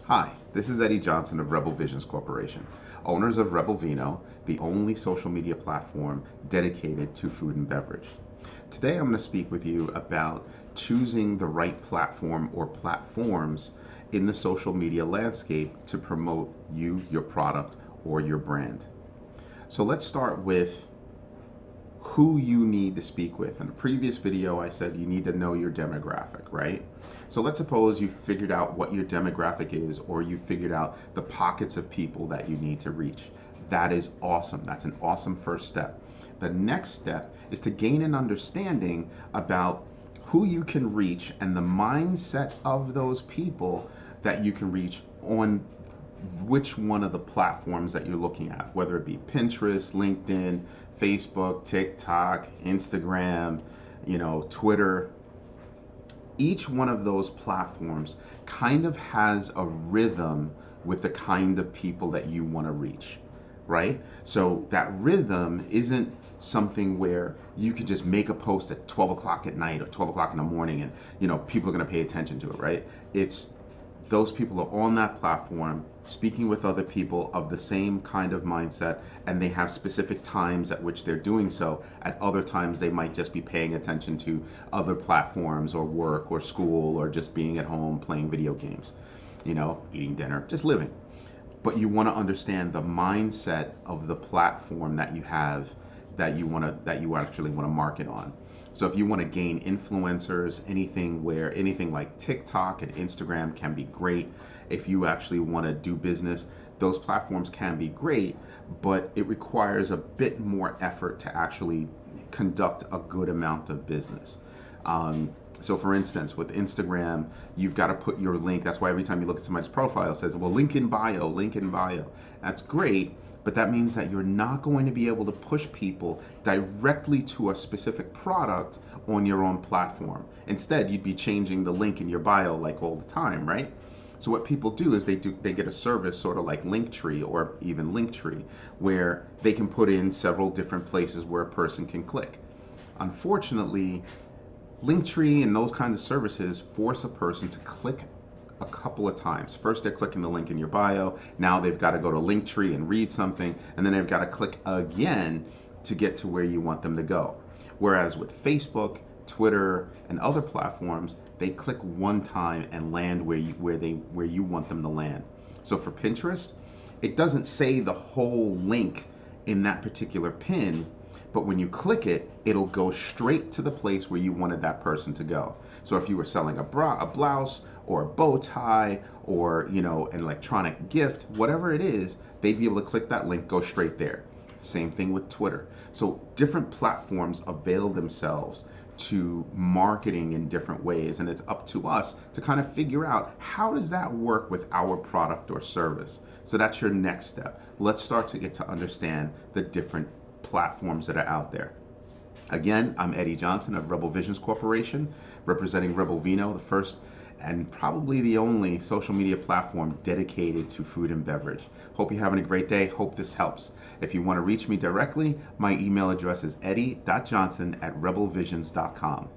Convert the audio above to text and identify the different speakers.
Speaker 1: Hi, this is Eddie Johnson of Rebel Visions Corporation, owners of Rebel Vino, the only social media platform dedicated to food and beverage. Today I'm going to speak with you about choosing the right platform or platforms in the social media landscape to promote you, your product, or your brand. So let's start with who you need to speak with. In the previous video, I said you need to know your demographic, right? So let's suppose you figured out what your demographic is, or you figured out the pockets of people that you need to reach. That is awesome. That's an awesome first step. The next step is to gain an understanding about who you can reach and the mindset of those people that you can reach on which one of the platforms that you're looking at, whether it be Pinterest, LinkedIn, Facebook, TikTok, Instagram, Twitter. Each one of those platforms kind of has a rhythm with the kind of people that you want to reach, right? So that rhythm isn't something where you can just make a post at 12 o'clock at night or 12 o'clock in the morning and people are going to pay attention to it, right? It's those people are on that platform speaking with other people of the same kind of mindset, and they have specific times at which they're doing so. At other times they might just be paying attention to other platforms or work or school or just being at home playing video games, eating dinner, just living. But you want to understand the mindset of the platform that you have, that you actually want to market on. So if you want to gain influencers, anything like TikTok and Instagram can be great. If you actually want to do business, those platforms can be great, but it requires a bit more effort to actually conduct a good amount of business. So for instance, with Instagram, you've got to put your link. That's why every time you look at somebody's profile, it says, well, link in bio, link in bio. That's great, but that means that you're not going to be able to push people directly to a specific product on your own platform. Instead, you'd be changing the link in your bio like all the time, right? So what people do is they get a service sort of like Linktree or even Linktree, where they can put in several different places where a person can click. Unfortunately, Linktree and those kinds of services force a person to click a couple of times. First, they're clicking the link in your bio. Now they've got to go to Linktree and read something, and then they've got to click again to get to where you want them to go. Whereas with Facebook, Twitter, and other platforms, they click one time and land where you want them to land. So for Pinterest, it doesn't say the whole link in that particular pin, but when you click it, it'll go straight to the place where you wanted that person to go. So if you were selling a blouse or a bow tie or an electronic gift, whatever it is, they'd be able to click that link, go straight there. Same thing with Twitter. So different platforms avail themselves to marketing in different ways, and it's up to us to kind of figure out how does that work with our product or service. So that's your next step. Let's start to get to understand the different platforms that are out there. Again, I'm Eddie Johnson of Rebel Visions Corporation, representing Rebel Vino, the first and probably the only social media platform dedicated to food and beverage. Hope you're having a great day. Hope this helps. If you want to reach me directly, my email address is eddie.johnson@rebelvisions.com.